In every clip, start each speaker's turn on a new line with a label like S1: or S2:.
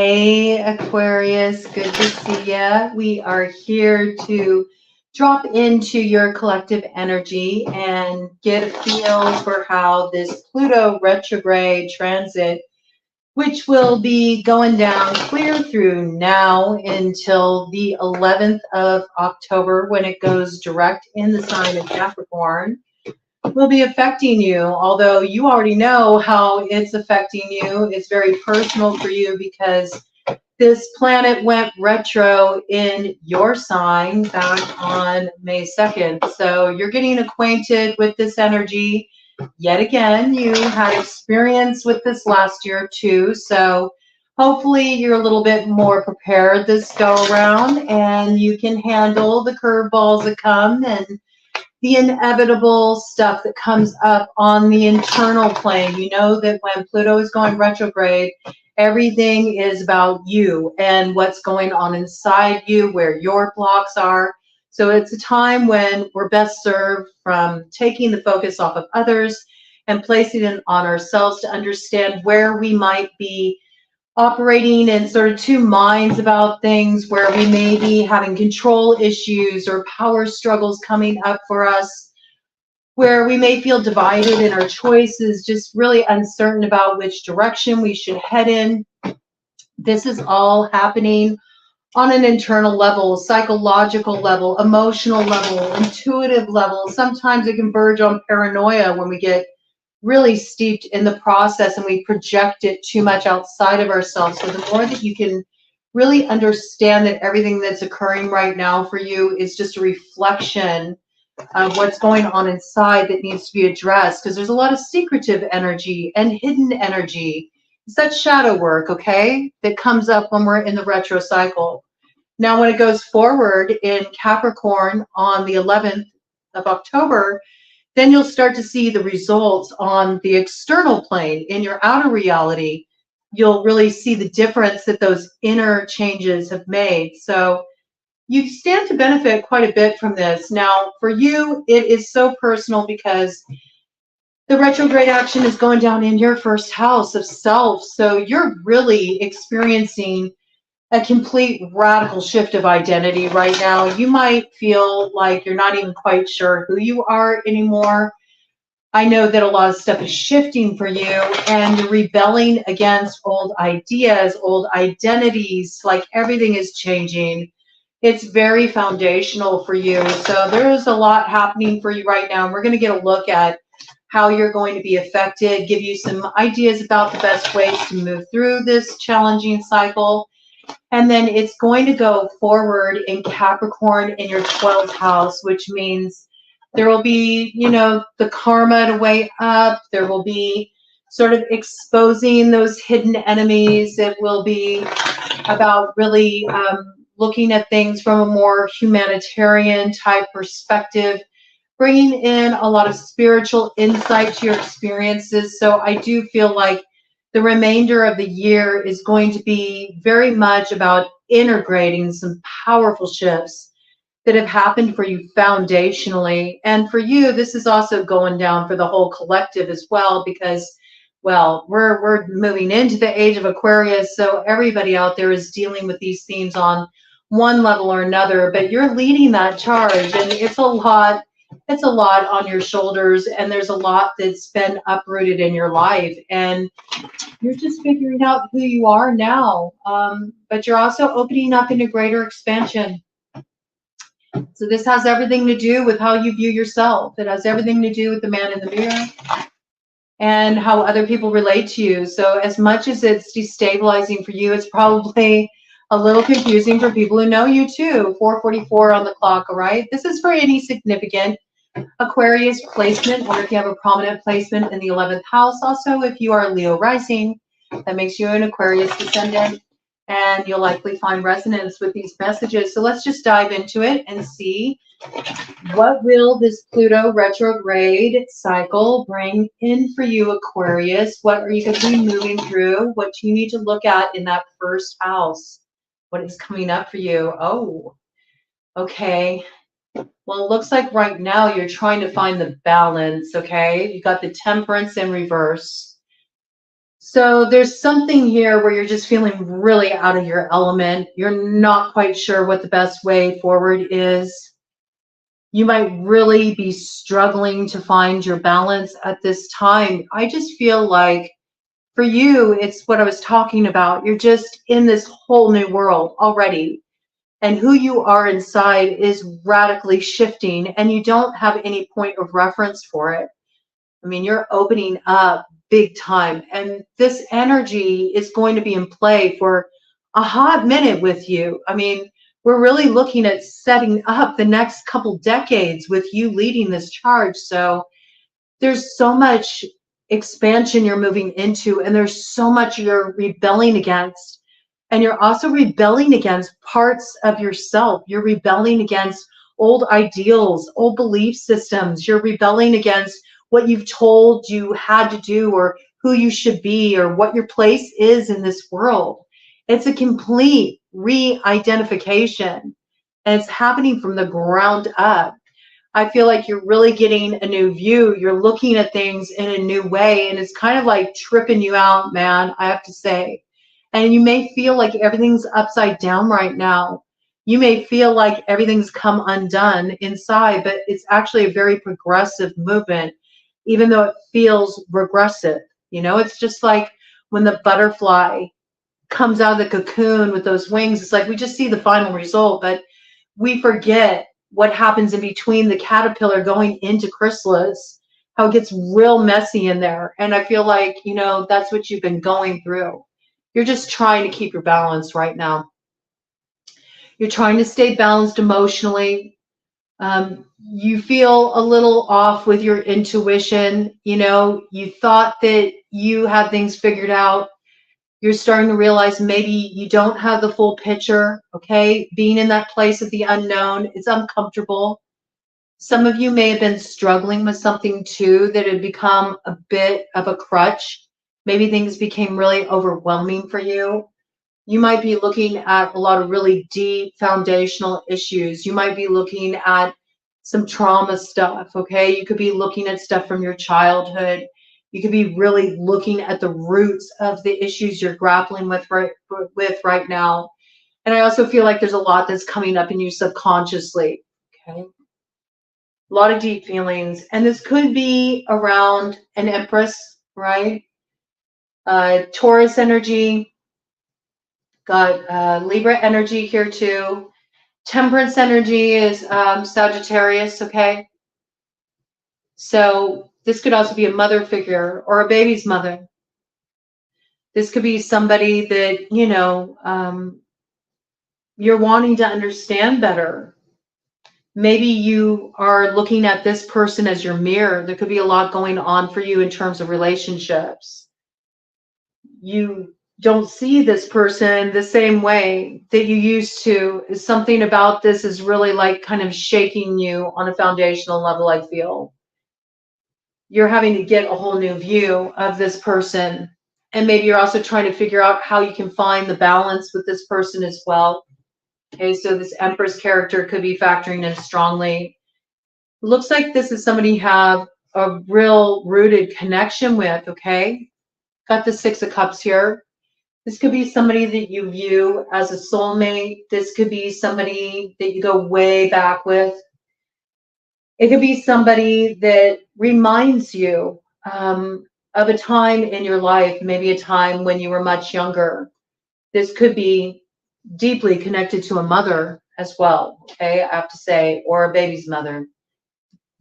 S1: Hey, Aquarius, good to see ya. We are here to drop into your collective energy and get a feel for how this Pluto retrograde transit, which will be going down clear through now until the 11th of October when it goes direct in the sign of Capricorn, will be affecting you. Although you already know how it's affecting you, it's very personal for you because this planet went retro in your sign back on May 2nd. So you're getting acquainted with this energy yet again. You had experience with this last year too. So hopefully you're a little bit more prepared this go around and you can handle the curveballs that come and the inevitable stuff that comes up on the internal plane. You know that when Pluto is going retrograde, everything is about you and what's going on inside you, where your blocks are. So it's a time when we're best served from taking the focus off of others and placing it on ourselves to understand where we might be operating in sort of two minds about things, where we may be having control issues or power struggles coming up for us, where we may feel divided in our choices, just really uncertain about which direction we should head in. This is all happening on an internal level, psychological level, emotional level, intuitive level. Sometimes it can verge on paranoia when we get really steeped in the process and we project it too much outside of ourselves. So the more that you can really understand that everything that's occurring right now for you is just a reflection of what's going on inside that needs to be addressed, because there's a lot of secretive energy and hidden energy. It's that shadow work, okay, that comes up when we're in the retro cycle. Now, when it goes forward in Capricorn on the 11th of October, then you'll start to see the results on the external plane in your outer reality. You'll really see the difference that those inner changes have made. So you stand to benefit quite a bit from this. Now, for you, it is so personal because the retrograde action is going down in your first house of self. So you're really experiencing a complete radical shift of identity right now. You might feel like you're not even quite sure who you are anymore. I know that a lot of stuff is shifting for you and you're rebelling against old ideas, old identities, like everything is changing. It's very foundational for you. So there's a lot happening for you right now. And we're going to get a look at how you're going to be affected, give you some ideas about the best ways to move through this challenging cycle. And then it's going to go forward in Capricorn in your 12th house, which means there will be, you know, the karma to weigh up. There will be sort of exposing those hidden enemies. It will be about really looking at things from a more humanitarian type perspective, bringing in a lot of spiritual insight to your experiences. So I do feel like the remainder of the year is going to be very much about integrating some powerful shifts that have happened for you foundationally. And for you, this is also going down for the whole collective as well, because, well, we're moving into the age of Aquarius, so everybody out there is dealing with these themes on one level or another, but you're leading that charge, and it's a lot on your shoulders, and there's a lot that's been uprooted in your life, and you're just figuring out who you are now, but you're also opening up into greater expansion. So this has everything to do with how you view yourself. It has everything to do with the man in the mirror and how other people relate to you. So as much as it's destabilizing for you, it's probably a little confusing for people who know you too. 4:44 on the clock, all right? This is for any significant Aquarius placement, or if you have a prominent placement in the 11th house. Also, if you are Leo rising, that makes you an Aquarius descendant, and you'll likely find resonance with these messages. So let's just dive into it and see what will this Pluto retrograde cycle bring in for you, Aquarius. What are you going to be moving through? What do you need to look at in that first house? What is coming up for you? Oh, okay. Well, it looks like right now you're trying to find the balance, okay? You got the Temperance in reverse. So there's something here where you're just feeling really out of your element. You're not quite sure what the best way forward is. You might really be struggling to find your balance at this time. I just feel like for you, it's what I was talking about. You're just in this whole new world already. And who you are inside is radically shifting, and you don't have any point of reference for it. I mean, you're opening up big time, and this energy is going to be in play for a hot minute with you. I mean, we're really looking at setting up the next couple decades with you leading this charge. So there's so much expansion you're moving into, and there's so much you're rebelling against. And you're also rebelling against parts of yourself. You're rebelling against old ideals, old belief systems. You're rebelling against what you've told you had to do, or who you should be, or what your place is in this world. It's a complete re-identification, and it's happening from the ground up. I feel like you're really getting a new view. You're looking at things in a new way, and it's kind of like tripping you out, man, I have to say. And you may feel like everything's upside down right now. You may feel like everything's come undone inside, but it's actually a very progressive movement, even though it feels regressive. You know, it's just like when the butterfly comes out of the cocoon with those wings. It's like we just see the final result, but we forget what happens in between the caterpillar going into chrysalis, how it gets real messy in there. And I feel like, you know, that's what you've been going through. You're just trying to keep your balance right now. You're trying to stay balanced emotionally. You feel a little off with your intuition. You know, you thought that you had things figured out. You're starting to realize maybe you don't have the full picture, okay? Being in that place of the unknown, it's uncomfortable. Some of you may have been struggling with something too that had become a bit of a crutch. Maybe things became really overwhelming for you. You might be looking at a lot of really deep foundational issues. You might be looking at some trauma stuff, okay? You could be looking at stuff from your childhood. You could be really looking at the roots of the issues you're grappling with right now. And I also feel like there's a lot that's coming up in you subconsciously, okay? A lot of deep feelings. And this could be around an Empress, right? Taurus energy, got Libra energy here too. Temperance energy is Sagittarius, okay? So this could also be a mother figure or a baby's mother. This could be somebody that, you know, you're wanting to understand better. Maybe you are looking at this person as your mirror. There could be a lot going on for you in terms of relationships. You don't see this person the same way that you used to. Something about this is really like kind of shaking you on a foundational level, I feel. You're having to get a whole new view of this person. And maybe you're also trying to figure out how you can find the balance with this person as well. Okay, so this Empress character could be factoring in strongly. Looks like this is somebody you have a real rooted connection with, okay? Got the Six of Cups here. This could be somebody that you view as a soulmate. This could be somebody that you go way back with. It could be somebody that reminds you of a time in your life, maybe a time when you were much younger. This could be deeply connected to a mother as well, okay, I have to say, or a baby's mother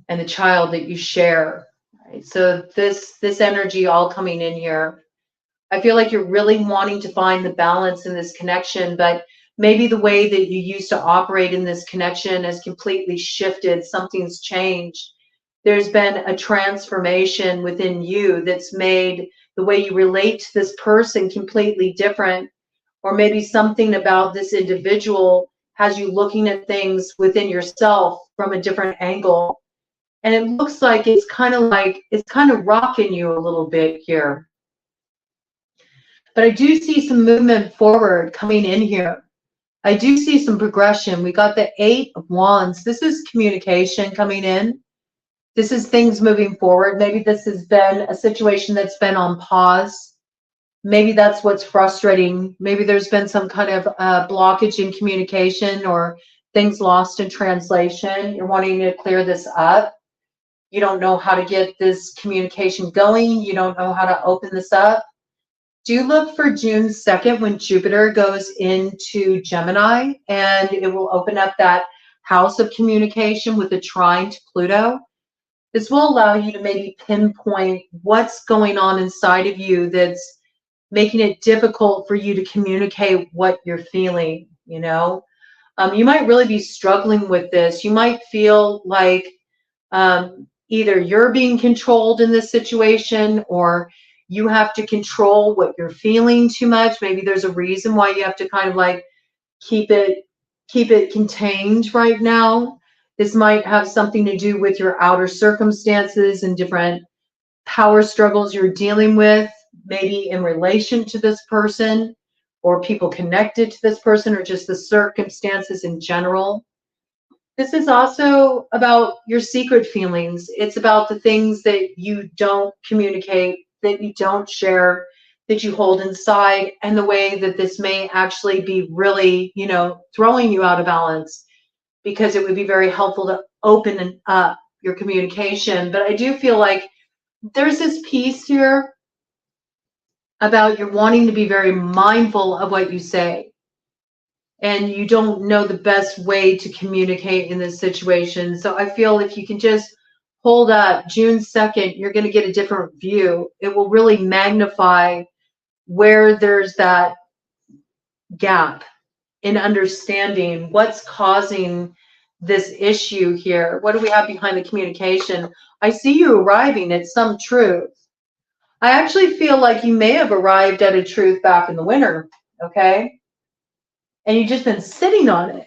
S1: and the child that you share. Right? So this energy all coming in here. I feel like you're really wanting to find the balance in this connection, but maybe the way that you used to operate in this connection has completely shifted. Something's changed. There's been a transformation within you that's made the way you relate to this person completely different. Or maybe something about this individual has you looking at things within yourself from a different angle. And it looks like it's kind of rocking you a little bit here. But I do see some movement forward coming in here. I do see some progression. We got the Eight of Wands. This is communication coming in. This is things moving forward. Maybe this has been a situation that's been on pause. maybe that's what's frustrating. Maybe there's been some kind of blockage in communication or things lost in translation. You're wanting to clear this up. You don't know how to get this communication going. You don't know how to open this up. Do look for June 2nd when Jupiter goes into Gemini, and it will open up that house of communication with a trine to Pluto. This will allow you to maybe pinpoint what's going on inside of you that's making it difficult for you to communicate what you're feeling, you know? You might really be struggling with this. You might feel like either you're being controlled in this situation, or you have to control what you're feeling too much. Maybe there's a reason why you have to kind of like keep it contained right now. This might have something to do with your outer circumstances and different power struggles you're dealing with, maybe in relation to this person or people connected to this person, or just the circumstances in general. This is also about your secret feelings. It's about the things that you don't communicate, that you don't share, that you hold inside, and the way that this may actually be really, you know, throwing you out of balance, because it would be very helpful to open up your communication. But I do feel like there's this piece here about you're wanting to be very mindful of what you say, and you don't know the best way to communicate in this situation. So I feel if you can just hold up June 2nd, you're going to get a different view. It will really magnify where there's that gap in understanding what's causing this issue here. What do we have behind the communication? I see you arriving at some truth. I actually feel like you may have arrived at a truth back in the winter, okay? And you've just been sitting on it,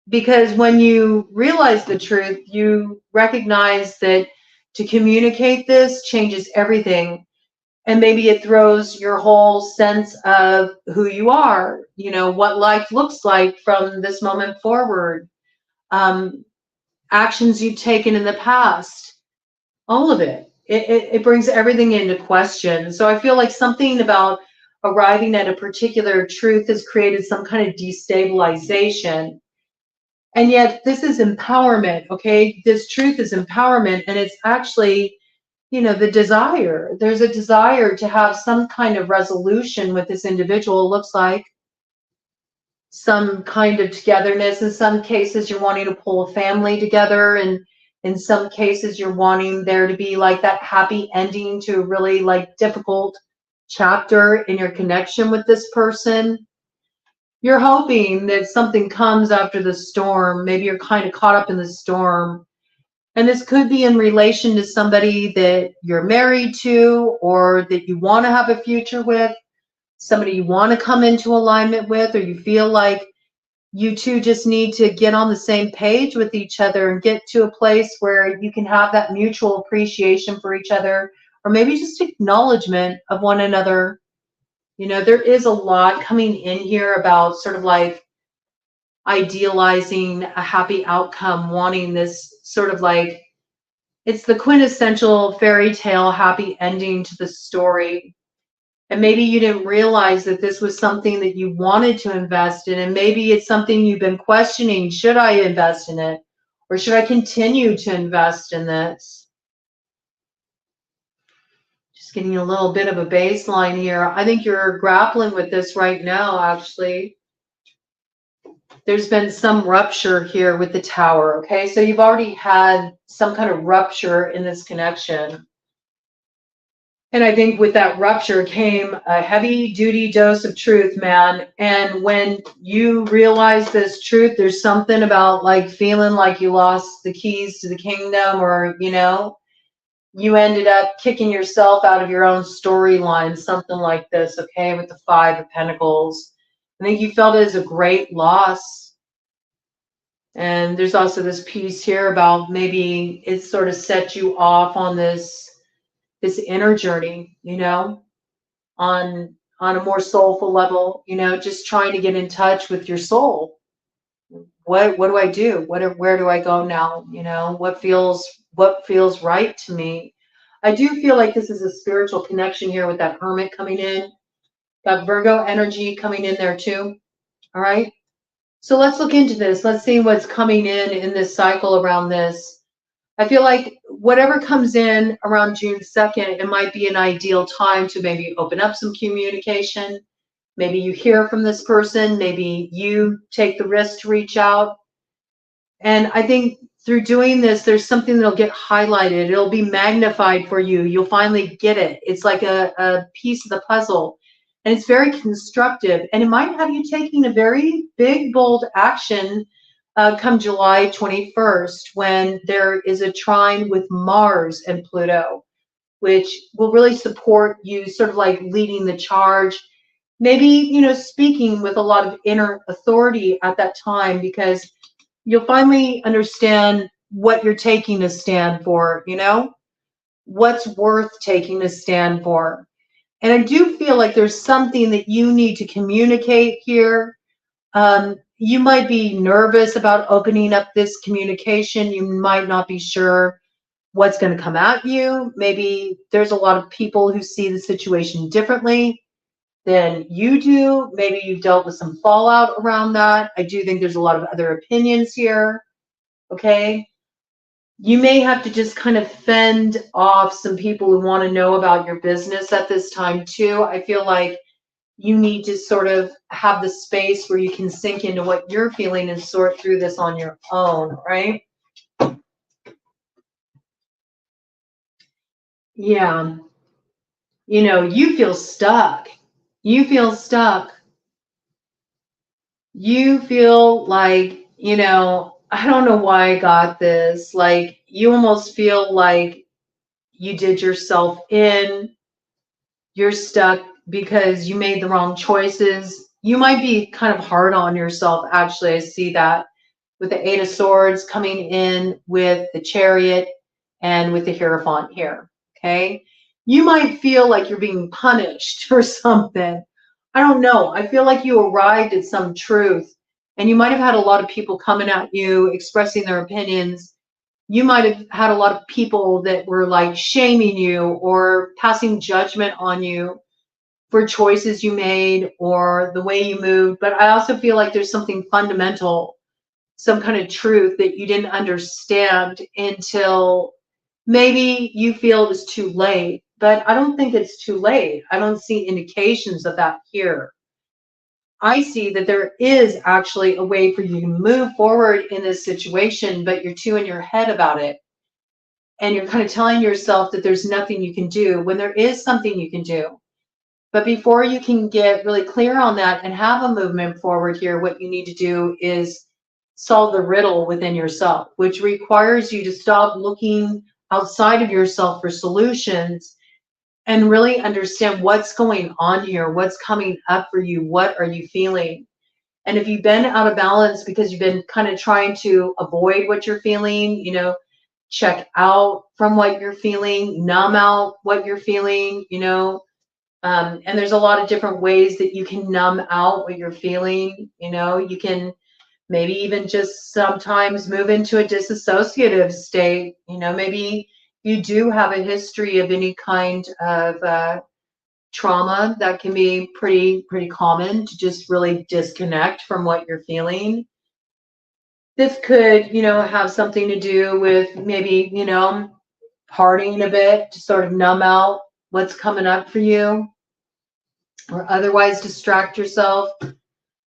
S1: because when you realize the truth, you recognize that to communicate this changes everything. And maybe it throws your whole sense of who you are, you know, what life looks like from this moment forward, actions you've taken in the past, all of it. It brings everything into question. So I feel like something about arriving at a particular truth has created some kind of destabilization. And yet this is empowerment, okay? This truth is empowerment, and it's actually, you know, the desire. There's a desire to have some kind of resolution with this individual. It looks like some kind of togetherness. In some cases, you're wanting to pull a family together, and in some cases, you're wanting there to be like that happy ending to a really like difficult chapter in your connection with this person. You're hoping that something comes after the storm. Maybe you're kind of caught up in the storm. And this could be in relation to somebody that you're married to, or that you want to have a future with, somebody you want to come into alignment with, or you feel like you two just need to get on the same page with each other and get to a place where you can have that mutual appreciation for each other, or maybe just acknowledgement of one another. You know, there is a lot coming in here about sort of like idealizing a happy outcome, wanting this sort of like, it's the quintessential fairy tale happy ending to the story. And maybe you didn't realize that this was something that you wanted to invest in. And maybe it's something you've been questioning. Should I invest in it? Or should I continue to invest in this? Just getting a little bit of a baseline here. I think you're grappling with this right now, actually. There's been some rupture here with the Tower, okay? So you've already had some kind of rupture in this connection. And I think with that rupture came a heavy-duty dose of truth, man. And when you realize this truth, there's something about like feeling like you lost the keys to the kingdom, or, you know, you ended up kicking yourself out of your own storyline, something like this, okay, with the Five of Pentacles. I think you felt it as a great loss. And there's also this piece here about maybe it sort of set you off on this inner journey, you know, on a more soulful level, you know, just trying to get in touch with your soul. What do I do? Where do I go now? You know, what feels right to me? I do feel like this is a spiritual connection here with that Hermit coming in. Got Virgo energy coming in there too. All right. So let's look into this. Let's see what's coming in this cycle around this. I feel like whatever comes in around June 2nd, it might be an ideal time to maybe open up some communication. Maybe you hear from this person. Maybe you take the risk to reach out. And I think through doing this, there's something that'll get highlighted. It'll be magnified for you. You'll finally get it. It's like a piece of the puzzle. And it's very constructive. And it might have you taking a very big, bold action come July 21st, when there is a trine with Mars and Pluto, which will really support you sort of like leading the charge. Maybe, you know, speaking with a lot of inner authority at that time, because you'll finally understand what you're taking a stand for, you know, what's worth taking a stand for. And I do feel like there's something that you need to communicate here. You might be nervous about opening up this communication. You might not be sure what's going to come at you. Maybe there's a lot of people who see the situation differently than you do. Maybe you've dealt with some fallout around that. I do think there's a lot of other opinions here. Okay. You may have to just kind of fend off some people who want to know about your business at this time too. I feel like you need to sort of have the space where you can sink into what you're feeling and sort through this on your own, right? Yeah. You know, you feel stuck. You feel stuck. You feel like, you know, I don't know why I got this. Like, you almost feel like you did yourself in. You're stuck because you made the wrong choices. You might be kind of hard on yourself. Actually, I see that with the Eight of Swords coming in with the Chariot and with the Hierophant here. Okay. You might feel like you're being punished for something. I don't know. I feel like you arrived at some truth, and you might have had a lot of people coming at you, expressing their opinions. You might have had a lot of people that were like shaming you or passing judgment on you for choices you made or the way you moved. But I also feel like there's something fundamental, some kind of truth that you didn't understand until maybe you feel it was too late. But I don't think it's too late. I don't see indications of that here. I see that there is actually a way for you to move forward in this situation, but you're too in your head about it. And you're kind of telling yourself that there's nothing you can do when there is something you can do. But before you can get really clear on that and have a movement forward here, what you need to do is solve the riddle within yourself, which requires you to stop looking outside of yourself for solutions and really understand what's going on here, what's coming up for you, what are you feeling. And if you've been out of balance because you've been kind of trying to avoid what you're feeling, you know, check out from what you're feeling, numb out what you're feeling, you know. And there's a lot of different ways that you can numb out what you're feeling. You know, you can maybe even just sometimes move into a disassociative state. You know, maybe you do have a history of any kind of trauma. That can be pretty common, to just really disconnect from what you're feeling. This could, you know, have something to do with maybe, you know, partying a bit to sort of numb out what's coming up for you, or otherwise distract yourself.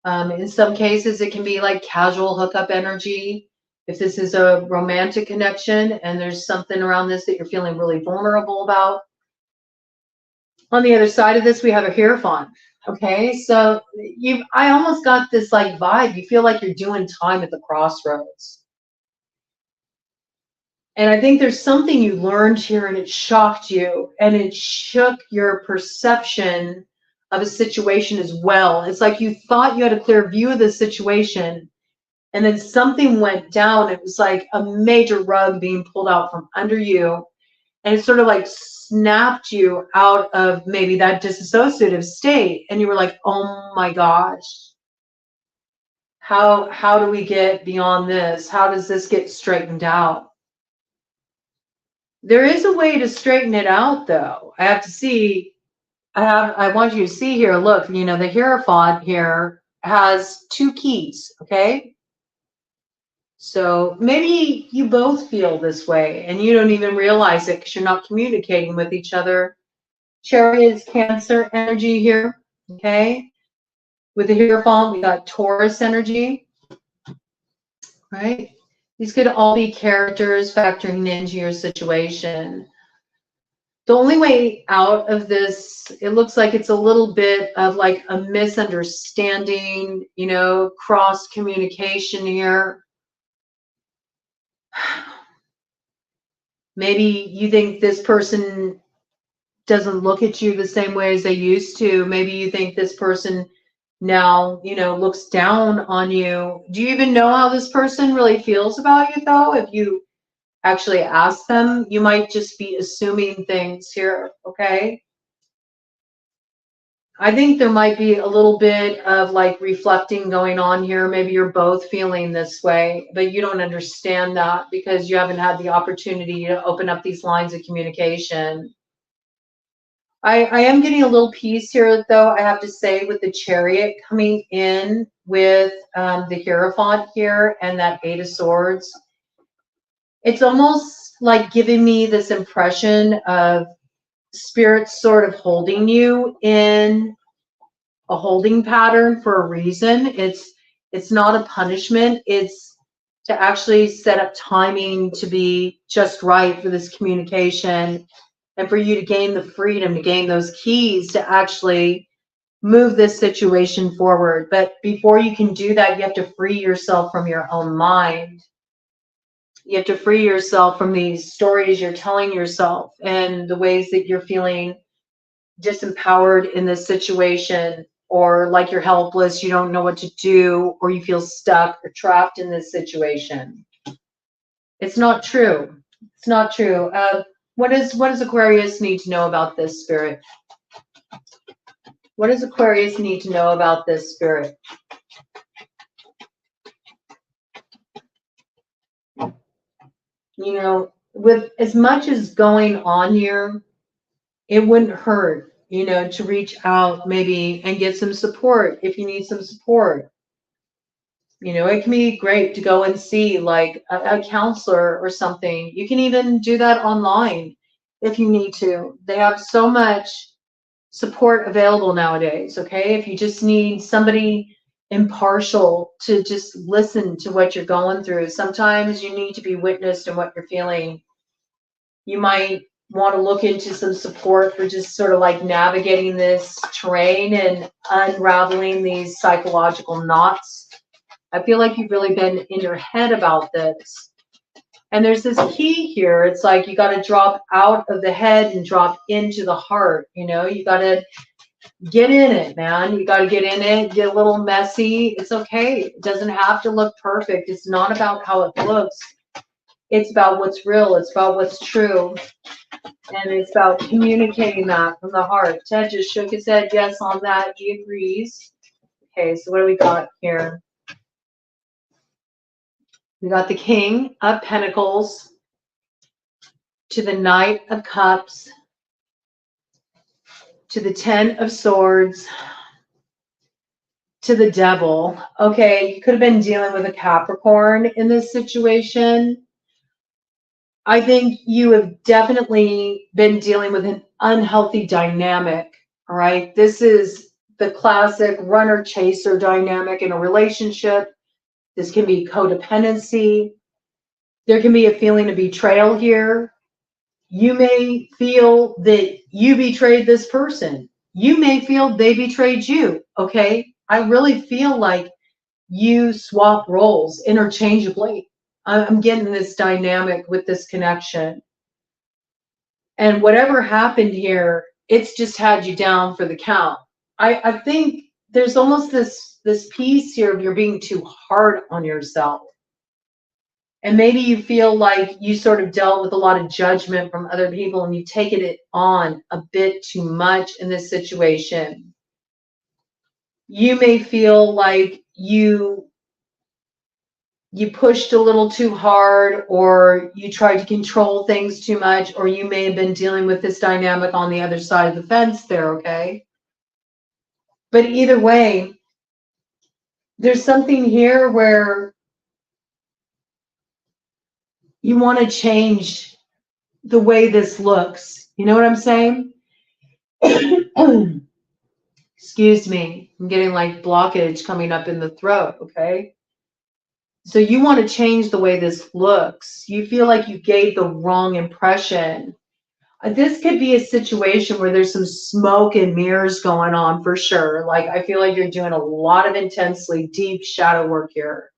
S1: In some cases, it can be like casual hookup energy. If this is a romantic connection and there's something around this that you're feeling really vulnerable about. On the other side of this, we have a Hierophant. Okay, so I almost got this like vibe. You feel like you're doing time at the crossroads. And I think there's something you learned here and it shocked you and it shook your perception of a situation as well. It's like you thought you had a clear view of the situation, and then something went down. It was like a major rug being pulled out from under you, and it sort of like snapped you out of maybe that disassociative state, and you were like, oh my gosh, how do we get beyond this? How does this get straightened out? There is a way to straighten it out, though. I have to see, I want you to see here, look, you know, the Hierophant here has 2 keys, okay? So maybe you both feel this way and you don't even realize it because you're not communicating with each other. Chariot is Cancer energy here, okay? With the Hierophant, we got Taurus energy, right? These could all be characters factoring into your situation. The only way out of this, it looks like it's a little bit of like a misunderstanding, you know, cross communication here. Maybe you think this person doesn't look at you the same way as they used to. Maybe you think this person now, you know, looks down on you. Do you even know how this person really feels about you, though? If you actually ask them, you might just be assuming things here, okay? I think there might be a little bit of like reflecting going on here. Maybe you're both feeling this way, but you don't understand that because you haven't had the opportunity to open up these lines of communication. I am getting a little piece here, though, I have to say, with the Chariot coming in with the Hierophant here and that 8 of Swords. It's almost like giving me this impression of Spirit sort of holding you in a holding pattern for a reason. It's not a punishment. It's to actually set up timing to be just right for this communication and for you to gain the freedom, to gain those keys to actually move this situation forward. But before you can do that, you have to free yourself from your own mind. You have to free yourself from these stories you're telling yourself and the ways that you're feeling disempowered in this situation, or like you're helpless, you don't know what to do, or you feel stuck or trapped in this situation. It's not true. It's not true. What does Aquarius need to know about this, Spirit? What does Aquarius need to know about this, Spirit? You know, with as much as going on here, it wouldn't hurt, you know, to reach out maybe and get some support if you need some support. You know, it can be great to go and see like a counselor or something. You can even do that online if you need to. They have so much support available nowadays, okay? If you just need somebody impartial to just listen to what you're going through. Sometimes you need to be witnessed in what you're feeling. You might want to look into some support for just sort of like navigating this terrain and unraveling these psychological knots. I feel like you've really been in your head about this. And there's this key here. It's like you got to drop out of the head and drop into the heart. You know, you got to get in it, man. You got to get in it, get a little messy. It's okay. It doesn't have to look perfect. It's not about how it looks. It's about what's real. It's about what's true. And it's about communicating that from the heart. Ted just shook his head yes on that. He agrees. Okay, so what do we got here? We got the King of Pentacles to the Knight of Cups to the 10 of Swords to the Devil. Okay, you could have been dealing with a Capricorn in this situation. I think you have definitely been dealing with an unhealthy dynamic, all right? This is the classic runner-chaser dynamic in a relationship. This can be codependency. There can be a feeling of betrayal here. You may feel that you betrayed this person. You may feel they betrayed you, okay? I really feel like you swap roles interchangeably. I'm getting this dynamic with this connection. And whatever happened here, it's just had you down for the count. I think there's almost this piece here of you're being too hard on yourself. And maybe you feel like you sort of dealt with a lot of judgment from other people and you've taken it on a bit too much in this situation. You may feel like you you pushed a little too hard, or you tried to control things too much, or you may have been dealing with this dynamic on the other side of the fence there, okay? But either way, there's something here where you want to change the way this looks. You know what I'm saying? Excuse me. I'm getting like blockage coming up in the throat, okay? So you want to change the way this looks. You feel like you gave the wrong impression. This could be a situation where there's some smoke and mirrors going on for sure. Like, I feel like you're doing a lot of intensely deep shadow work here.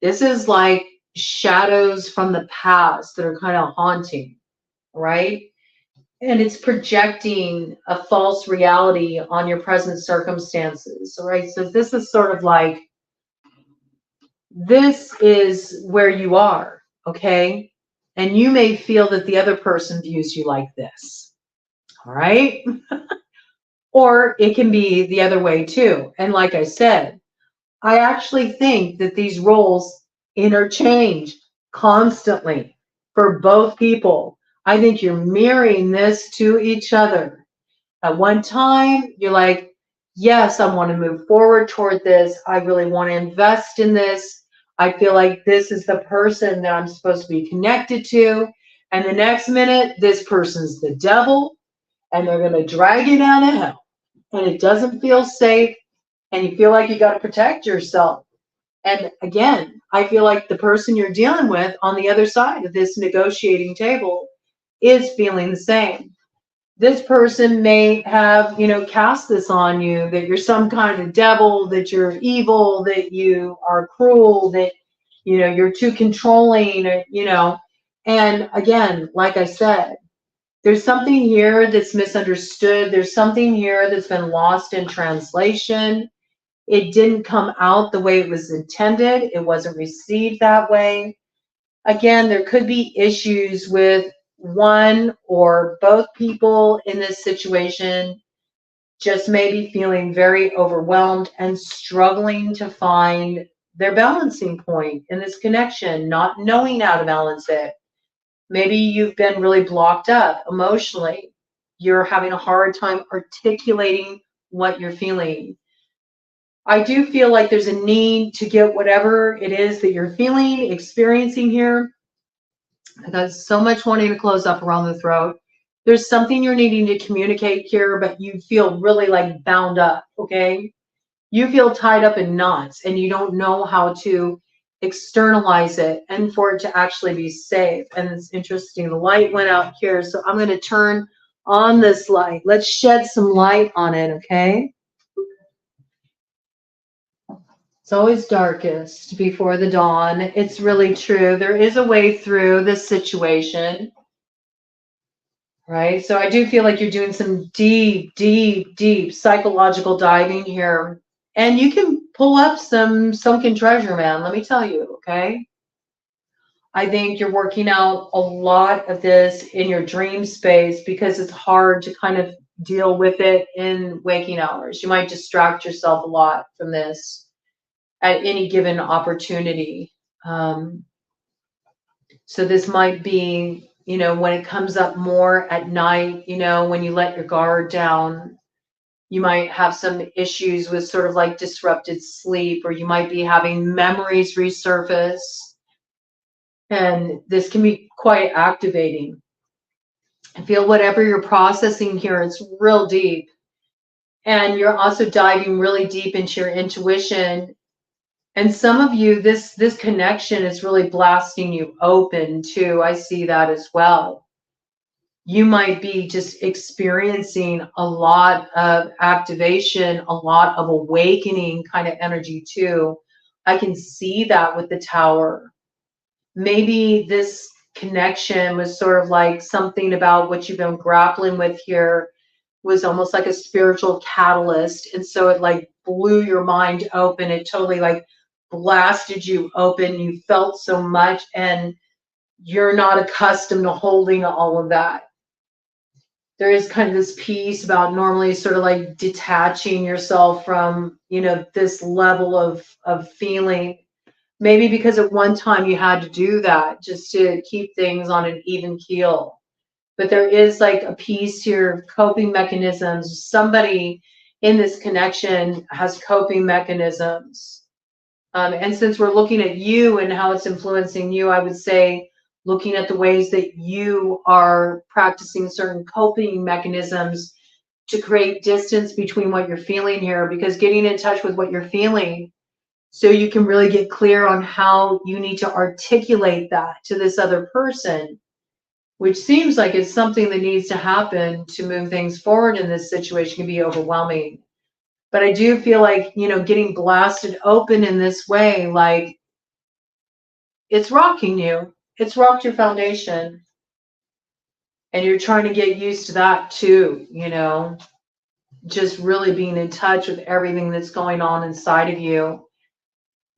S1: This is like shadows from the past that are kind of haunting, right? And it's projecting a false reality on your present circumstances, right? So this is sort of like, this is where you are, okay? And you may feel that the other person views you like this, all right? Or it can be the other way too. And like I said, I actually think that these roles interchange constantly for both people. I think you're mirroring this to each other. At one time, you're like, yes, I want to move forward toward this. I really want to invest in this. I feel like this is the person that I'm supposed to be connected to. And the next minute, this person's the devil, and they're going to drag you down to hell. And it doesn't feel safe, and you feel like you got to protect yourself. And again, I feel like the person you're dealing with on the other side of this negotiating table is feeling the same. This person may have, cast this on you, that you're some kind of devil, that you're evil, that you are cruel, that, you're too controlling, and again, like I said, there's something here that's misunderstood. There's something here that's been lost in translation. It didn't come out the way it was intended. It wasn't received that way. Again, there could be issues with one or both people in this situation, just maybe feeling very overwhelmed and struggling to find their balancing point in this connection, not knowing how to balance it. Maybe you've been really blocked up emotionally. You're having a hard time articulating what you're feeling. I do feel like there's a need to get whatever it is that you're feeling, experiencing here. I got so much wanting to close up around the throat. There's something you're needing to communicate here, but you feel really like bound up, okay? You feel tied up in knots and you don't know how to externalize it and for it to actually be safe. And it's interesting, the light went out here, so I'm going to turn on this light. Let's shed some light on it, okay? It's always darkest before the dawn. It's really true. There is a way through this situation, right? So I do feel like you're doing some deep, deep, deep psychological diving here. And you can pull up some sunken treasure, man. Let me tell you, okay? I think you're working out a lot of this in your dream space because it's hard to kind of deal with it in waking hours. You might distract yourself a lot from this at any given opportunity. So this might be, when it comes up more at night, when you let your guard down, you might have some issues with sort of like disrupted sleep, or you might be having memories resurface. And this can be quite activating. I feel whatever you're processing here, it's real deep. And you're also diving really deep into your intuition. And some of you, this connection is really blasting you open too. I see that as well. You might be just experiencing a lot of activation, a lot of awakening kind of energy too. I can see that with the Tower. Maybe this connection was sort of like something about what you've been grappling with here was almost like a spiritual catalyst. And so it like blew your mind open. It totally like blasted you open. You felt so much, and you're not accustomed to holding all of that. There is kind of this piece about normally sort of like detaching yourself from, this level of feeling. Maybe because at one time you had to do that just to keep things on an even keel. But there is like a piece here, coping mechanisms. Somebody in this connection has coping mechanisms. And since we're looking at you and how it's influencing you, I would say looking at the ways that you are practicing certain coping mechanisms to create distance between what you're feeling here, because getting in touch with what you're feeling so you can really get clear on how you need to articulate that to this other person, which seems like it's something that needs to happen to move things forward in this situation, can be overwhelming. But I do feel like, you know, getting blasted open in this way, like it's rocking you. It's rocked your foundation. And you're trying to get used to that too, you know, just really being in touch with everything that's going on inside of you.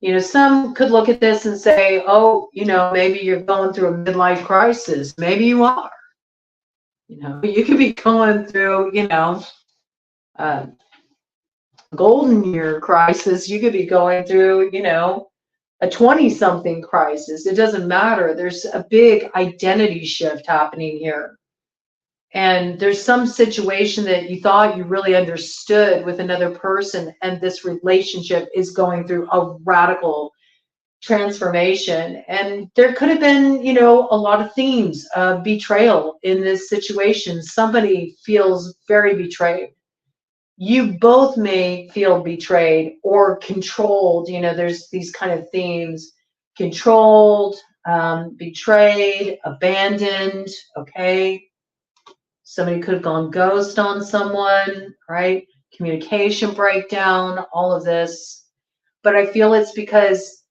S1: You know, some could look at this and say, oh, you know, maybe you're going through a midlife crisis. Maybe you are. You know, you could be going through, you know, golden year crisis. You could be going through, you know, a 20-something crisis. It doesn't matter. There's a big identity shift happening here. And there's some situation that you thought you really understood with another person, and this relationship is going through a radical transformation. And there could have been, you know, a lot of themes of betrayal in this situation. Somebody feels very betrayed. You both may feel betrayed or controlled. You know, there's these kind of themes: controlled, betrayed, abandoned. Okay. Somebody could have gone ghost on someone, right? Communication breakdown, all of this. But I feel it's because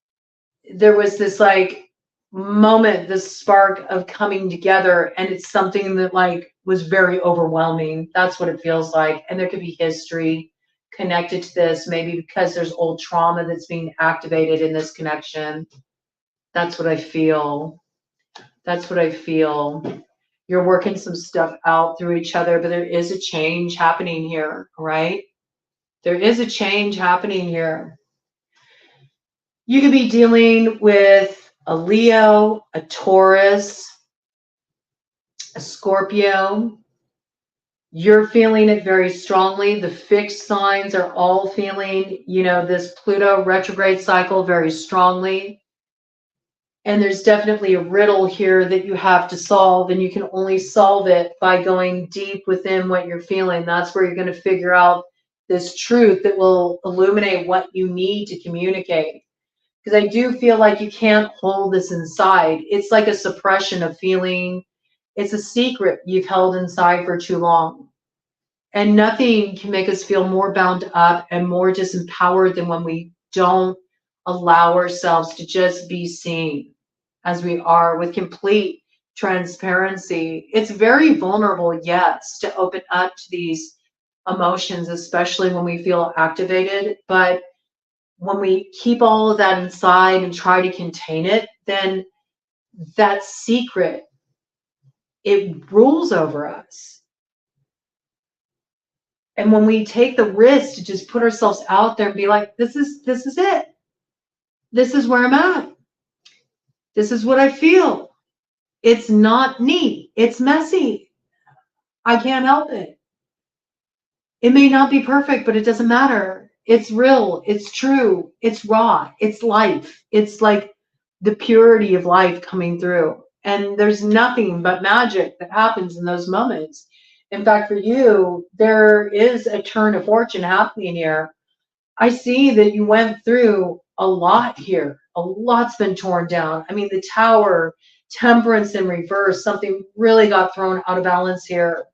S1: there was this like moment, this spark of coming together, and it's something that like was very overwhelming. That's what it feels like. And there could be history connected to this, maybe because there's old trauma that's being activated in this connection. That's what I feel. That's what I feel. You're working some stuff out through each other, but there is a change happening here, right? There is a change happening here. You could be dealing with a Leo, a Taurus, a Scorpio. You're feeling it very strongly. The fixed signs are all feeling, you know, this Pluto retrograde cycle very strongly. And there's definitely a riddle here that you have to solve, and you can only solve it by going deep within what you're feeling. That's where you're going to figure out this truth that will illuminate what you need to communicate. Because I do feel like you can't hold this inside. It's like a suppression of feeling. It's a secret you've held inside for too long. And nothing can make us feel more bound up and more disempowered than when we don't allow ourselves to just be seen as we are, with complete transparency. It's very vulnerable, yes, to open up to these emotions, especially when we feel activated. But when we keep all of that inside and try to contain it, then that secret, it rules over us. And when we take the risk to just put ourselves out there and be like, this is it. This is where I'm at. This is what I feel. It's not neat. It's messy. I can't help it. It may not be perfect, but it doesn't matter. It's real. It's true. It's raw. It's life. It's like the purity of life coming through. And there's nothing but magic that happens in those moments. In fact, for you, there is a turn of fortune happening here. I see that you went through a lot here. A lot's been torn down. I mean, the Tower, Temperance in reverse, something really got thrown out of balance here.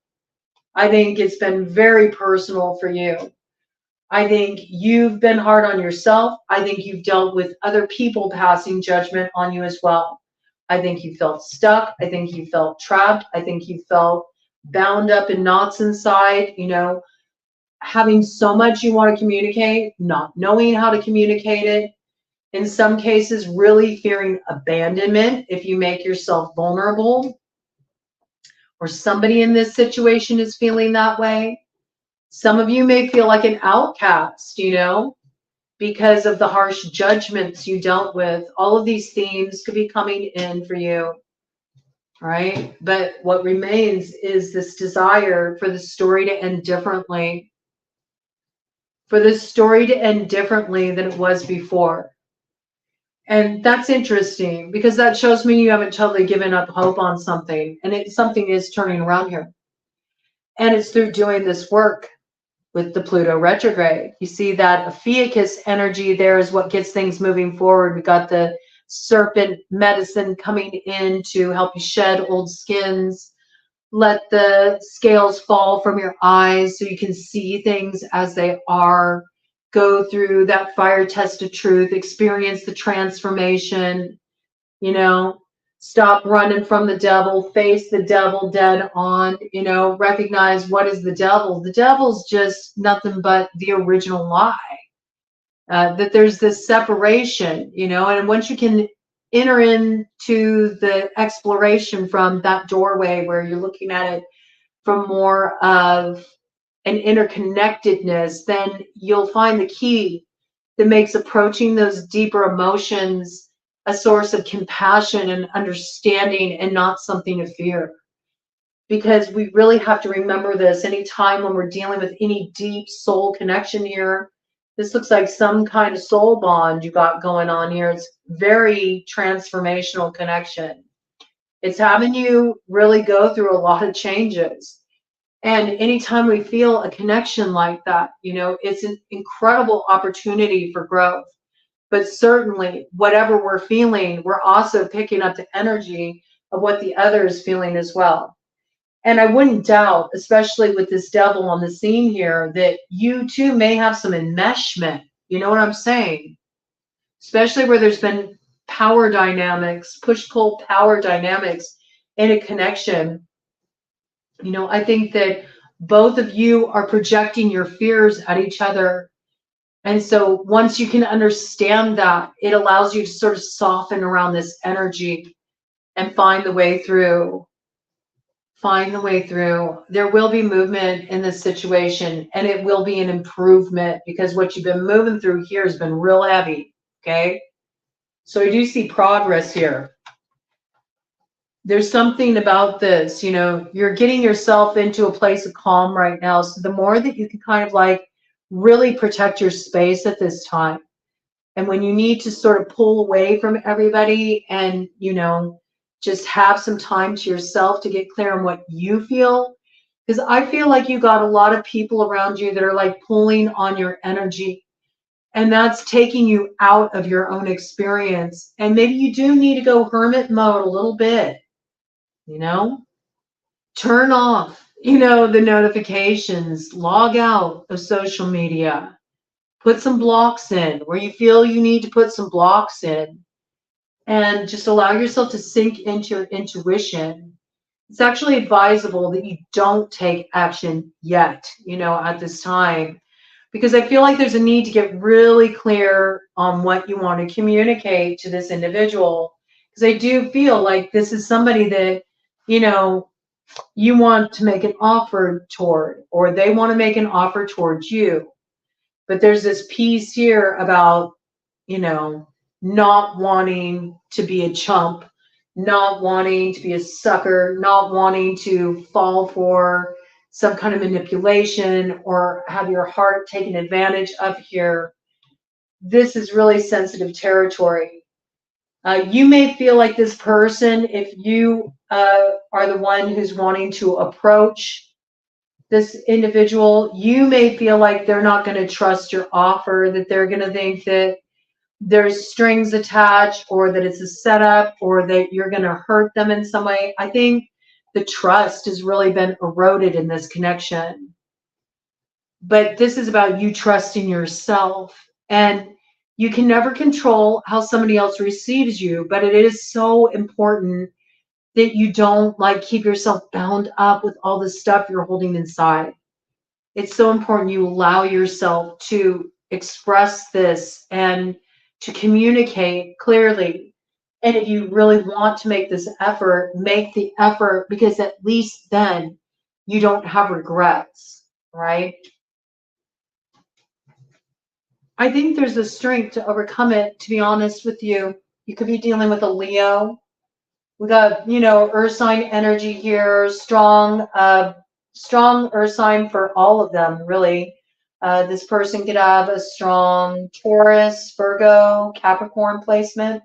S1: I think it's been very personal for you. I think you've been hard on yourself. I think you've dealt with other people passing judgment on you as well. I think you felt stuck. I think you felt trapped. I think you felt bound up in knots inside, you know, having so much you want to communicate, not knowing how to communicate it. In some cases, really fearing abandonment if you make yourself vulnerable, or somebody in this situation is feeling that way. Some of you may feel like an outcast, you know, because of the harsh judgments you dealt with. All of these themes could be coming in for you, right? But what remains is this desire for the story to end differently, for the story to end differently than it was before. And that's interesting because that shows me you haven't totally given up hope on something, and something is turning around here. And it's through doing this work with the Pluto retrograde. You see that Ophiuchus energy there is what gets things moving forward. We got the serpent medicine coming in to help you shed old skins, let the scales fall from your eyes so you can see things as they are, go through that fire test of truth, experience the transformation, you know, stop running from the devil, face the devil dead on, you know, recognize what is the devil. The devil's just nothing but the original lie. That there's this separation, you know, and once you can enter into the exploration from that doorway where you're looking at it from more of an interconnectedness, then you'll find the key that makes approaching those deeper emotions a source of compassion and understanding and not something to fear. Because we really have to remember this anytime when we're dealing with any deep soul connection here. This looks like some kind of soul bond you got going on here. It's very transformational connection. It's having you really go through a lot of changes. And anytime we feel a connection like that, you know, it's an incredible opportunity for growth. But certainly, whatever we're feeling, we're also picking up the energy of what the other is feeling as well. And I wouldn't doubt, especially with this devil on the scene here, that you too may have some enmeshment. You know what I'm saying? Especially where there's been power dynamics, push-pull power dynamics in a connection. You know, I think that both of you are projecting your fears at each other. And so once you can understand that, it allows you to sort of soften around this energy and find the way through. Find the way through. There will be movement in this situation, and it will be an improvement because what you've been moving through here has been real heavy. Okay. So I do see progress here. There's something about this, you know, you're getting yourself into a place of calm right now. So the more that you can kind of like really protect your space at this time. And when you need to sort of pull away from everybody and, you know, just have some time to yourself to get clear on what you feel. Because I feel like you got a lot of people around you that are like pulling on your energy. And that's taking you out of your own experience. And maybe you do need to go hermit mode a little bit, you know? Turn off, you know, the notifications, log out of social media, put some blocks in where you feel you need to put some blocks in, and just allow yourself to sink into your intuition. It's actually advisable that you don't take action yet, you know, at this time, because I feel like there's a need to get really clear on what you want to communicate to this individual. Because I do feel like this is somebody that, you know, you want to make an offer toward, or they want to make an offer towards you. But there's this piece here about, you know, not wanting to be a chump, not wanting to be a sucker, not wanting to fall for some kind of manipulation or have your heart taken advantage of here. This is really sensitive territory. You may feel like this person, if you are the one who's wanting to approach this individual, you may feel like they're not going to trust your offer, that they're going to think that there's strings attached or that it's a setup or that you're going to hurt them in some way. I think the trust has really been eroded in this connection. But this is about you trusting yourself. And you can never control how somebody else receives you, but it is so important that you don't like keep yourself bound up with all the stuff you're holding inside. It's so important you allow yourself to express this and to communicate clearly. And if you really want to make this effort, make the effort, because at least then you don't have regrets, right? I think there's a strength to overcome it, to be honest with you. You could be dealing with a Leo. We got, you know, earth sign energy here, strong earth sign for all of them, really. This person could have a strong Taurus, Virgo, Capricorn placement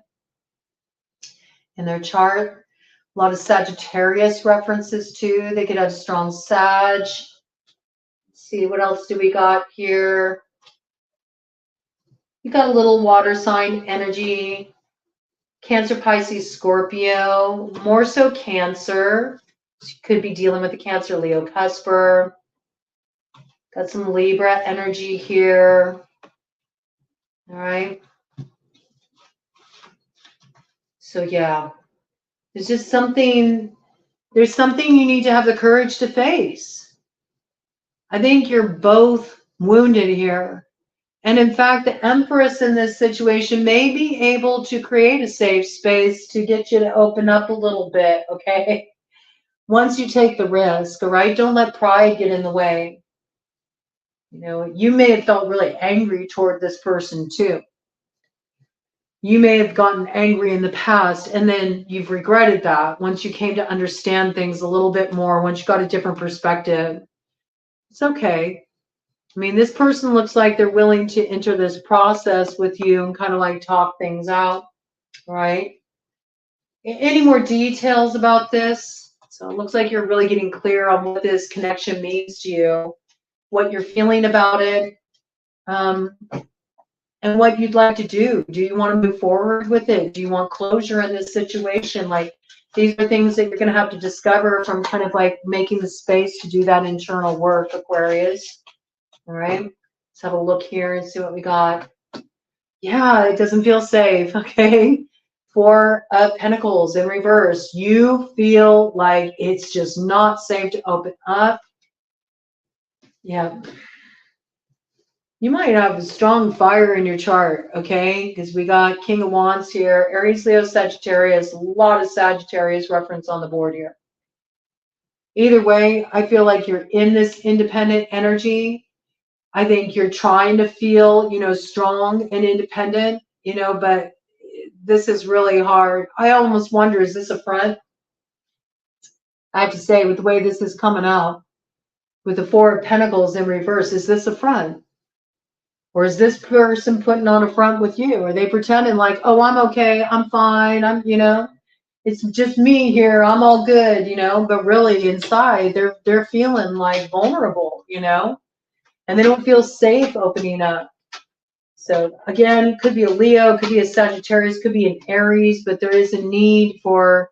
S1: in their chart. A lot of Sagittarius references too. They could have strong Sag. Let's see, what else do we got here? You got a little water sign energy. Cancer, Pisces, Scorpio, more so Cancer. You could be dealing with a Cancer, Leo, Cusper. Got some Libra energy here. All right. So yeah, there's just something, there's something you need to have the courage to face. I think you're both wounded here. And in fact, the Empress in this situation may be able to create a safe space to get you to open up a little bit, okay? Once you take the risk, all right? Don't let pride get in the way. You know, you may have felt really angry toward this person too. You may have gotten angry in the past and then you've regretted that once you came to understand things a little bit more, once you got a different perspective. It's okay. I mean, this person looks like they're willing to enter this process with you and kind of like talk things out, right? Any more details about this? So it looks like you're really getting clear on what this connection means to you, what you're feeling about it, and what you'd like to do. Do you want to move forward with it? Do you want closure in this situation? Like, these are things that you're going to have to discover from kind of like making the space to do that internal work, Aquarius. All right, let's have a look here and see what we got. Yeah, it doesn't feel safe, okay? Four of Pentacles in reverse. You feel like it's just not safe to open up. Yeah. You might have a strong fire in your chart, okay? Because we got King of Wands here, Aries, Leo, Sagittarius, a lot of Sagittarius reference on the board here. Either way, I feel like you're in this independent energy. I think you're trying to feel, you know, strong and independent, you know, but this is really hard. I almost wonder, is this a front? I have to say, with the way this is coming out, with the Four of Pentacles in reverse, is this a front? Or is this person putting on a front with you? Are they pretending like, oh, I'm okay, I'm fine, I'm, you know, it's just me here, I'm all good, you know, but really inside they're feeling like vulnerable, you know, and they don't feel safe opening up. So again, could be a Leo, could be a Sagittarius, could be an Aries, but there is a need for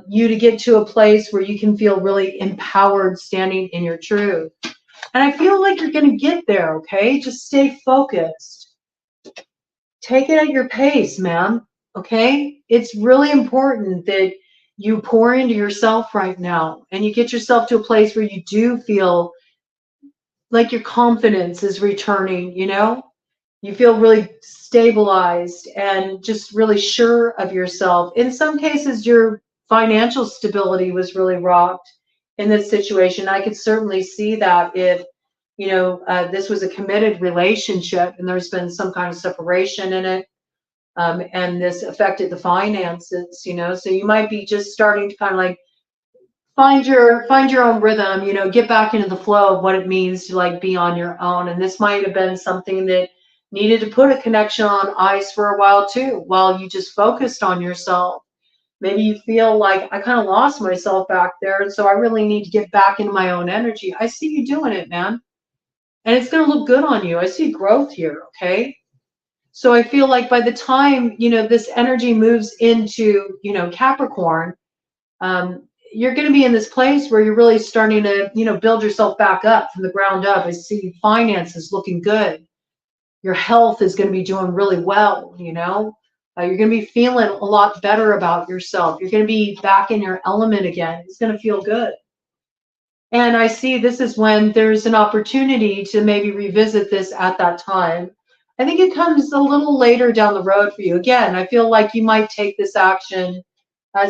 S1: you to get to a place where you can feel really empowered standing in your truth. And I feel like you're going to get there, okay? Just stay focused. Take it at your pace, man, okay? It's really important that you pour into yourself right now and you get yourself to a place where you do feel like your confidence is returning, you know? You feel really stabilized and just really sure of yourself. In some cases, your financial stability was really rocked in this situation. I could certainly see that if, you know, this was a committed relationship and there's been some kind of separation in it, and this affected the finances, you know, so you might be just starting to kind of like find your own rhythm, you know, get back into the flow of what it means to like be on your own. And this might have been something that needed to put a connection on ice for a while too, while you just focused on yourself. Maybe you feel like I kind of lost myself back there, and so I really need to get back into my own energy. I see you doing it, man. And it's going to look good on you. I see growth here, okay? So I feel like by the time, you know, this energy moves into, you know, Capricorn, you're going to be in this place where you're really starting to, you know, build yourself back up from the ground up. I see finances looking good. Your health is going to be doing really well, you know. You're going to be feeling a lot better about yourself. You're going to be back in your element again. It's going to feel good. And I see this is when there's an opportunity to maybe revisit this at that time. I think it comes a little later down the road for you. Again, I feel like you might take this action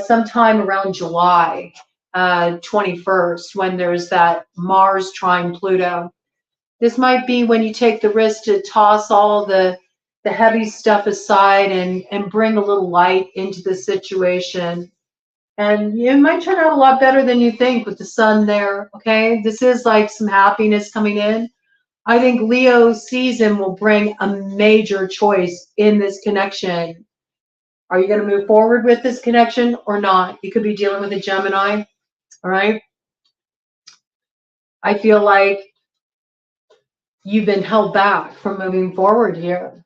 S1: sometime around July 21st, when there's that Mars trine Pluto. This might be when you take the risk to toss all the heavy stuff aside and bring a little light into the situation. And it might turn out a lot better than you think with the sun there, okay? This is like some happiness coming in. I think Leo season will bring a major choice in this connection. Are you going to move forward with this connection or not? You could be dealing with a Gemini, all right? I feel like you've been held back from moving forward here.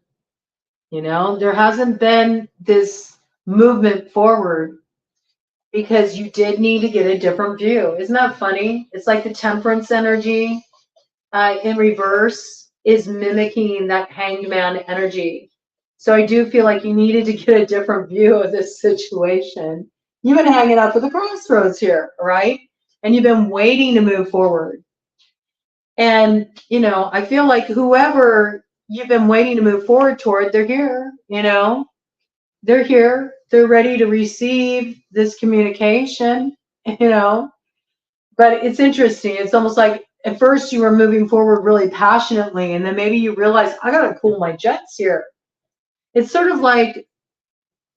S1: You know, there hasn't been this movement forward because you did need to get a different view. Isn't that funny? It's like the Temperance energy in reverse is mimicking that Hanged Man energy. So I do feel like you needed to get a different view of this situation. You've been hanging up at the crossroads here, right? And you've been waiting to move forward. And, you know, I feel like whoever you've been waiting to move forward toward, they're here, you know, they're here. They're ready to receive this communication, you know. But it's interesting. It's almost like at first you were moving forward really passionately, and then maybe you realize, I got to cool my jets here. It's sort of like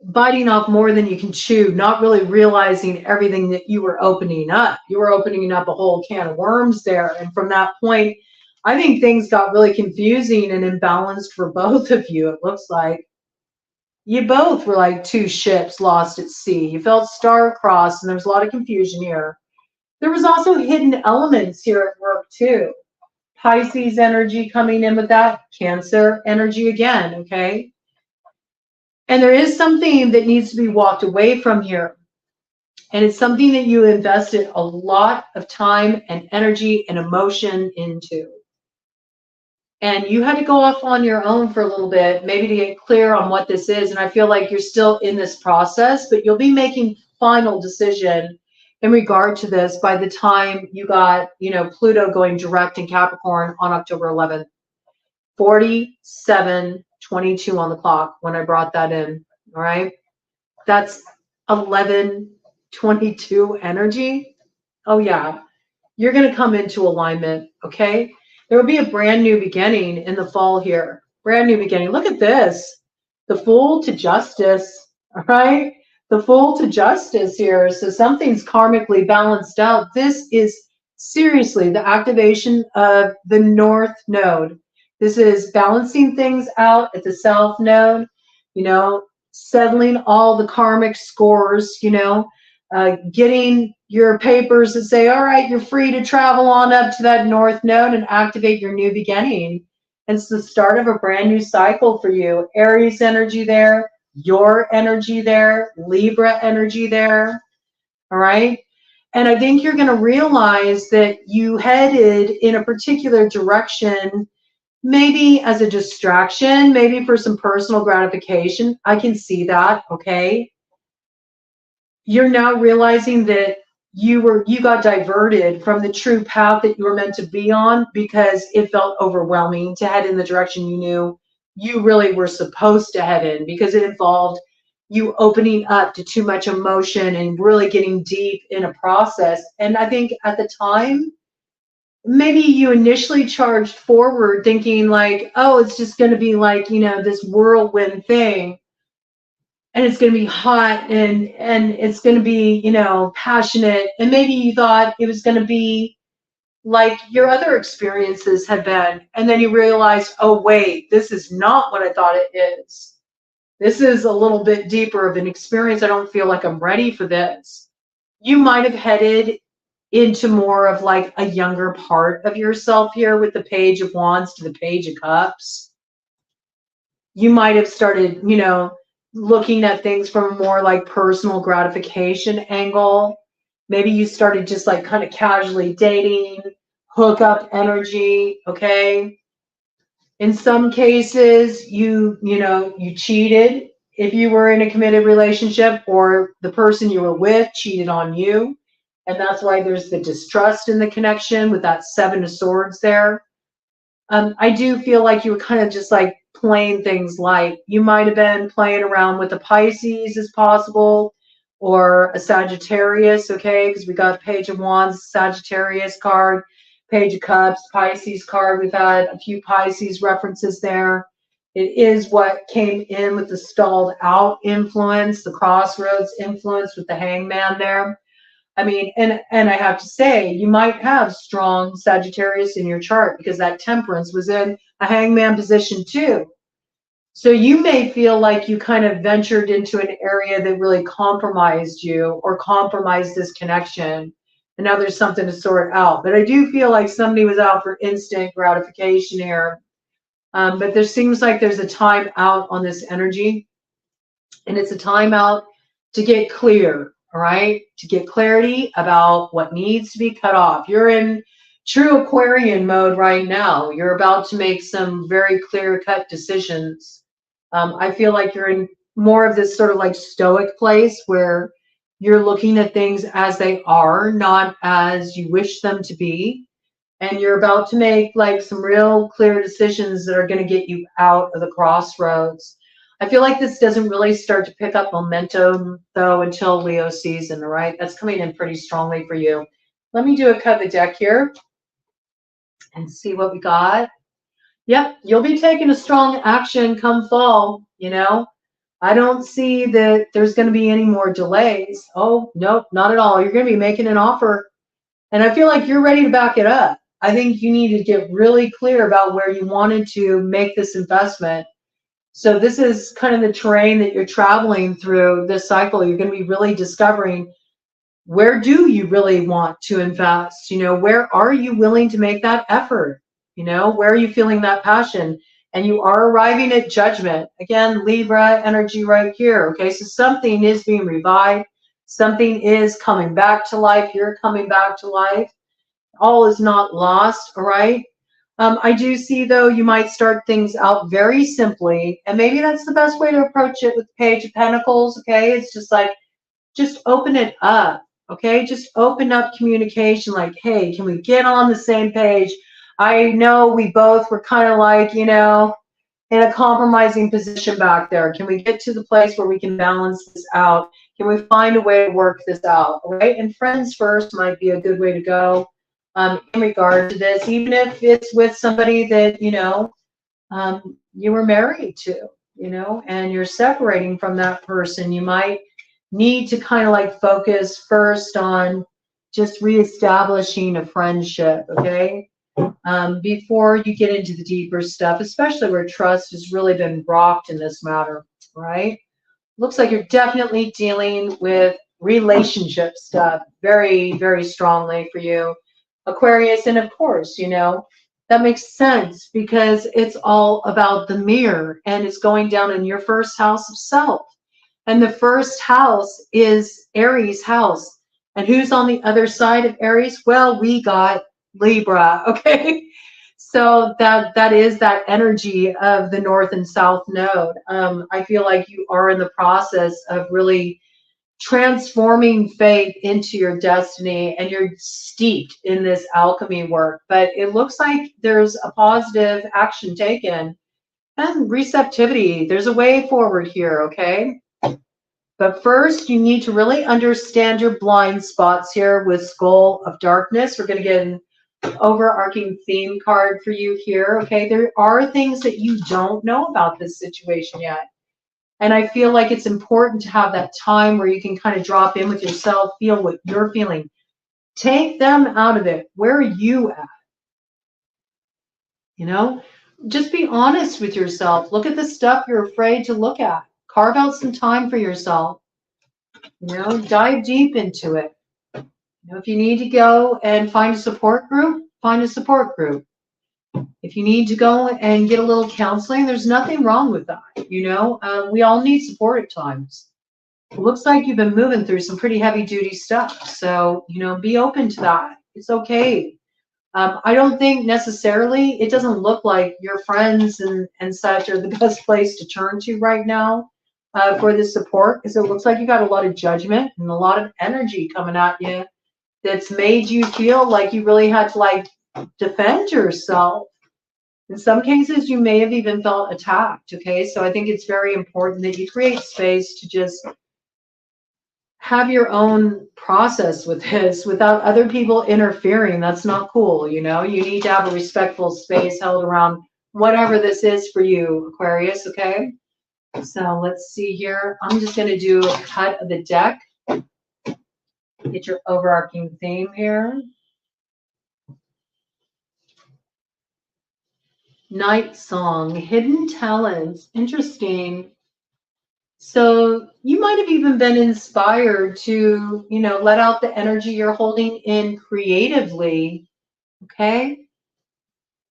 S1: biting off more than you can chew, not really realizing everything that you were opening up. You were opening up a whole can of worms there. And from that point, I think things got really confusing and imbalanced for both of you, it looks like. You both were like two ships lost at sea. You felt star-crossed, and there was a lot of confusion here. There was also hidden elements here at work, too. Pisces energy coming in with that. Cancer energy again, okay? And there is something that needs to be walked away from here. And it's something that you invested a lot of time and energy and emotion into. And you had to go off on your own for a little bit, maybe to get clear on what this is. And I feel like you're still in this process, but you'll be making final decision in regard to this by the time you got, you know, Pluto going direct in Capricorn on October 11th. 47:22 on the clock when I brought that in, all right? That's 11:22 energy. Oh, yeah. You're going to come into alignment, okay? There will be a brand new beginning in the fall here. Brand new beginning. Look at this. The Fool to Justice, all right? The Fool to Justice here. So something's karmically balanced out. This is seriously the activation of the North Node. This is balancing things out at the South Node, you know, settling all the karmic scores, you know, getting your papers that say, all right, you're free to travel on up to that North Node and activate your new beginning. It's the start of a brand new cycle for you. Aries energy there, your energy there, Libra energy there, all right? And I think you're going to realize that you headed in a particular direction, maybe as a distraction, maybe for some personal gratification. I can see that, okay? You're now realizing that you got diverted from the true path that you were meant to be on because it felt overwhelming to head in the direction you knew you really were supposed to head in, because it involved you opening up to too much emotion and really getting deep in a process. And I think at the time, maybe you initially charged forward thinking like, oh, it's just going to be like, you know, this whirlwind thing, and it's going to be hot and it's going to be, you know, passionate. And maybe you thought it was going to be like your other experiences had been. And then you realize, oh, wait, this is not what I thought it is. This is a little bit deeper of an experience. I don't feel like I'm ready for this. You might have headed into more of like a younger part of yourself here with the Page of Wands to the Page of Cups. You might have started, you know, looking at things from a more like personal gratification angle. Maybe you started just like kind of casually dating, hookup energy, okay? In some cases, you cheated if you were in a committed relationship, or the person you were with cheated on you. And that's why there's the distrust in the connection with that Seven of Swords there. I do feel like you were kind of just like playing things light. You might have been playing around with a Pisces as possible, or a Sagittarius, okay? Because we got Page of Wands, Sagittarius card. Page of Cups, Pisces card. We've had a few Pisces references there. It is what came in with the stalled out influence, the crossroads influence with the hangman there. I mean, and I have to say, you might have strong Sagittarius in your chart because that temperance was in a hangman position too. So you may feel like you kind of ventured into an area that really compromised you or compromised this connection. And now there's something to sort out. But I do feel like somebody was out for instant gratification here. But there seems like there's a time out on this energy. And it's a time out to get clear, all right? To get clarity about what needs to be cut off. You're in true Aquarian mode right now. You're about to make some very clear-cut decisions. I feel like you're in more of this sort of like stoic place where you're looking at things as they are, not as you wish them to be. And you're about to make like some real clear decisions that are going to get you out of the crossroads. I feel like this doesn't really start to pick up momentum though until Leo season, all right? That's coming in pretty strongly for you. Let me do a cut the deck here and see what we got. Yep, you'll be taking a strong action come fall, you know. I don't see that there's going to be any more delays. Oh, nope, not at all. You're going to be making an offer. And I feel like you're ready to back it up. I think you need to get really clear about where you wanted to make this investment. So this is kind of the terrain that you're traveling through this cycle. You're going to be really discovering, where do you really want to invest? You know, where are you willing to make that effort? You know, where are you feeling that passion? And you are arriving at judgment. Again, Libra energy right here. Okay, so something is being revived. Something is coming back to life. You're coming back to life. All is not lost, all right? I do see, though, you might start things out very simply. And maybe that's the best way to approach it with the Page of Pentacles, okay? It's just like, just open it up, okay? Just open up communication like, hey, can we get on the same page? I know we both were kind of like, you know, in a compromising position back there. Can we get to the place where we can balance this out? Can we find a way to work this out, right? And friends first might be a good way to go in regard to this, even if it's with somebody that, you know, you were married to, you know, and you're separating from that person. You might need to kind of like focus first on just reestablishing a friendship, okay? Before you get into the deeper stuff, especially where trust has really been rocked in this matter, right? Looks like you're definitely dealing with relationship stuff very, very strongly for you, Aquarius. And of course, you know, that makes sense because it's all about the mirror and it's going down in your first house of self. And the first house is Aries house. And who's on the other side of Aries? Well, we got Libra, okay? So that is that energy of the North and South node. I feel like you are in the process of really transforming faith into your destiny, and you're steeped in this alchemy work. But it looks like there's a positive action taken and receptivity. There's a way forward here, okay? But first, you need to really understand your blind spots here with Skull of Darkness. We're going to get an overarching theme card for you here, okay? There are things that you don't know about this situation yet. And I feel like it's important to have that time where you can kind of drop in with yourself, feel what you're feeling. Take them out of it. Where are you at? You know, just be honest with yourself. Look at the stuff you're afraid to look at. Carve out some time for yourself. You know, dive deep into it. You know, if you need to go and find a support group, find a support group. If you need to go and get a little counseling, there's nothing wrong with that. You know, we all need support at times. It looks like you've been moving through some pretty heavy duty stuff. So, you know, be open to that. It's okay. I don't think necessarily, it doesn't look like your friends and such are the best place to turn to right now for this support, because it looks like you got a lot of judgment and a lot of energy coming at you that's made you feel like you really had to like defend yourself. In some cases, you may have even felt attacked, okay? So I think it's very important that you create space to just have your own process with this without other people interfering. That's not cool, you know? You need to have a respectful space held around whatever this is for you, Aquarius, okay? So let's see here. I'm just going to do a cut of the deck. Get your overarching theme here. Night Song, Hidden Talents. Interesting. So you might have even been inspired to, you know, let out the energy you're holding in creatively. Okay?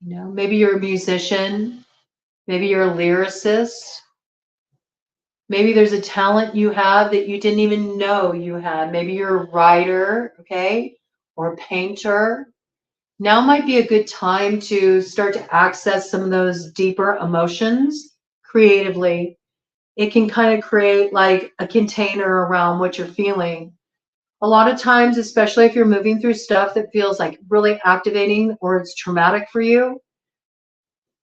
S1: You know, maybe you're a musician. Maybe you're a lyricist. Maybe there's a talent you have that you didn't even know you had. Maybe you're a writer, okay? Or a painter. Now might be a good time to start to access some of those deeper emotions creatively. It can kind of create like a container around what you're feeling. A lot of times, especially if you're moving through stuff that feels like really activating or it's traumatic for you,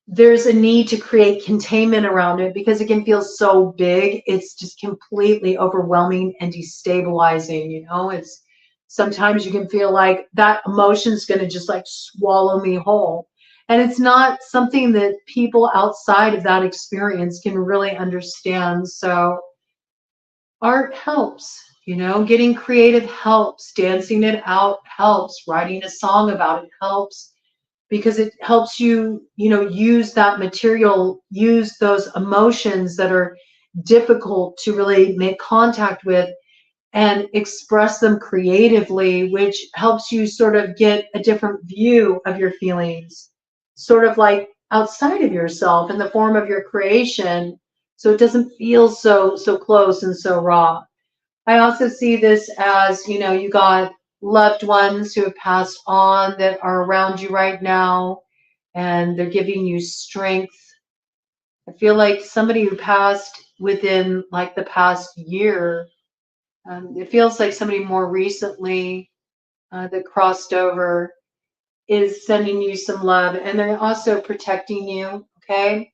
S1: there's a need to create containment around it because it can feel so big. It's just completely overwhelming and destabilizing. You know, it's sometimes you can feel like that emotion's going to just like swallow me whole. And it's not something that people outside of that experience can really understand. So art helps, you know, getting creative helps, dancing it out helps, writing a song about it helps, because it helps you, you know, use that material, use those emotions that are difficult to really make contact with and express them creatively, which helps you sort of get a different view of your feelings, sort of like outside of yourself in the form of your creation, so it doesn't feel so close and so raw. I also see this as, you know, you got loved ones who have passed on that are around you right now, and they're giving you strength. I feel like somebody who passed within like the past year, it feels like somebody more recently that crossed over is sending you some love, and they're also protecting you, okay?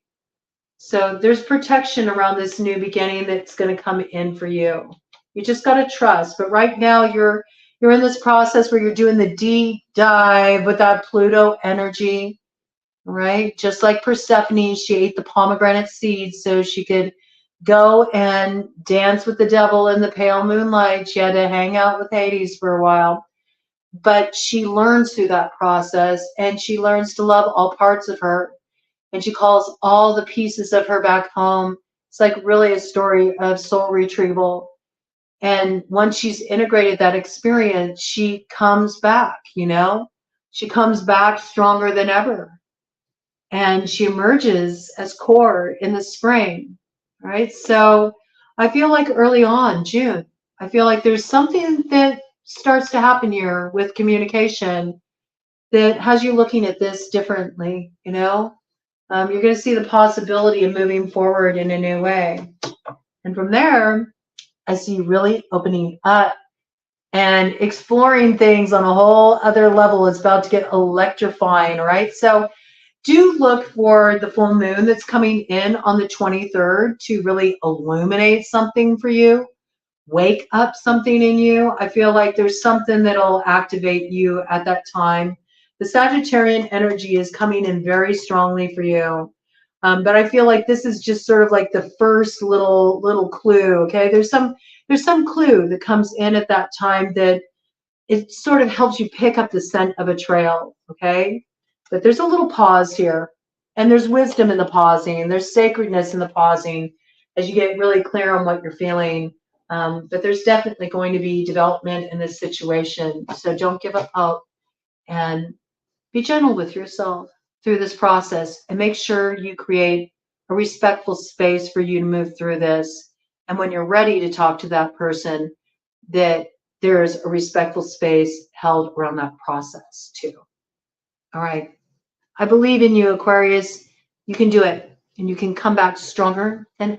S1: So there's protection around this new beginning that's going to come in for you. You just got to trust. But right now you're in this process where you're doing the deep dive with that Pluto energy, right? Just like Persephone, she ate the pomegranate seeds so she could go and dance with the devil in the pale moonlight. She had to hang out with Hades for a while. But she learns through that process, and she learns to love all parts of her, and she calls all the pieces of her back home. It's like really a story of soul retrieval. And once she's integrated that experience, she comes back, you know, she comes back stronger than ever. And she emerges as core in the spring, right? So I feel like early on, June, I feel like there's something that starts to happen here with communication that has you looking at this differently, you know? You're going to see the possibility of moving forward in a new way. And from there, I see you really opening up and exploring things on a whole other level. It's about to get electrifying, right? So do look for the full moon that's coming in on the 23rd to really illuminate something for you, wake up something in you. I feel like there's something that'll activate you at that time. The Sagittarian energy is coming in very strongly for you. But I feel like this is just sort of like the first little clue. Okay, there's some clue that comes in at that time that it sort of helps you pick up the scent of a trail. Okay, but there's a little pause here, and there's wisdom in the pausing, and there's sacredness in the pausing as you get really clear on what you're feeling. But there's definitely going to be development in this situation, so don't give up hope, and be gentle with yourself through this process, and make sure you create a respectful space for you to move through this. And when you're ready to talk to that person, that there's a respectful space held around that process too. All right. I believe in you, Aquarius. You can do it, and you can come back stronger than ever.